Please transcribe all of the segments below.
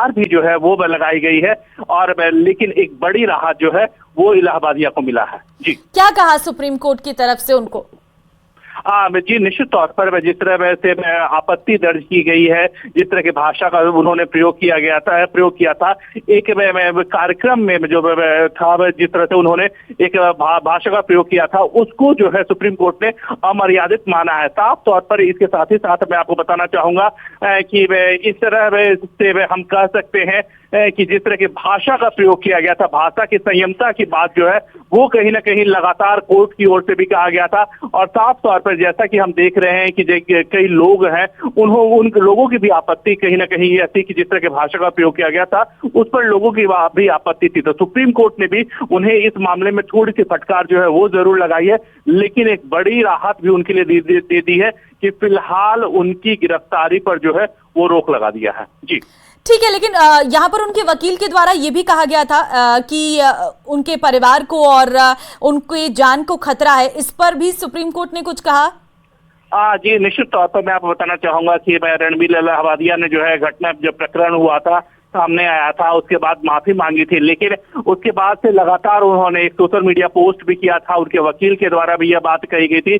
भी जो है वो लगाई गई है। और लेकिन एक बड़ी राहत जो है वो इलाहाबादिया को मिला है। जी, क्या कहा सुप्रीम कोर्ट की तरफ से उनको? जी, निश्चित तौर पर जिस तरह से आपत्ति दर्ज की गई है, जिस तरह की भाषा का उन्होंने प्रयोग किया था एक कार्यक्रम में जो था, जिस तरह से उन्होंने एक भाषा का प्रयोग किया था, उसको जो है सुप्रीम कोर्ट ने अमर्यादित माना है। साफ तौर पर इसके साथ ही साथ मैं आपको बताना चाहूंगा कि इस तरह से हम कह सकते हैं कि जिस तरह की भाषा का प्रयोग किया गया था, भाषा की संयमता की बात जो है वो कहीं ना कहीं लगातार कोर्ट की ओर से भी कहा गया था। और साफ तौर पर जैसा कि हम देख रहे हैं कि कई लोग हैं, उन लोगों की भी आपत्ति कहीं ना कहीं ये थी कि जिस तरह की भाषा का प्रयोग किया गया था उस पर लोगों की भी आपत्ति थी। तो सुप्रीम कोर्ट ने भी उन्हें इस मामले में थोड़ी सी फटकार जो है वो जरूर लगाई है, लेकिन एक बड़ी राहत भी उनके लिए दे दी है कि फिलहाल उनकी गिरफ्तारी पर जो है वो रोक लगा दिया है। जी, ठीक है, लेकिन यहाँ पर उनके वकील के द्वारा ये भी कहा गया था कि उनके परिवार को और उनकी जान को खतरा है। इस पर भी सुप्रीम कोर्ट ने कुछ कहा? जी, निश्चित तौर पर मैं आपको बताना चाहूंगा कि रणबीर इलाहाबादिया ने जो है घटना जब प्रकरण हुआ था सामने आया था, उसके बाद माफी मांगी थी, लेकिन उसके बाद से लगातार उन्होंने एक सोशल मीडिया पोस्ट भी किया था। उनके वकील के द्वारा भी यह बात कही गई थी।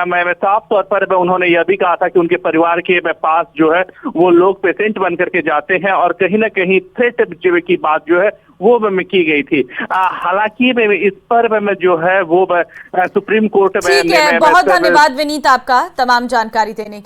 मैं साफ तौर पर उन्होंने यह भी कहा था कि उनके परिवार के पास जो है वो लोग पेशेंट बन करके जाते हैं और कहीं ना कहीं थ्रेट की बात जो है वो की गई थी। हालांकि इस पर जो है वो सुप्रीम कोर्ट में। ठीक है, बहुत धन्यवाद विनीत आपका तमाम जानकारी देने के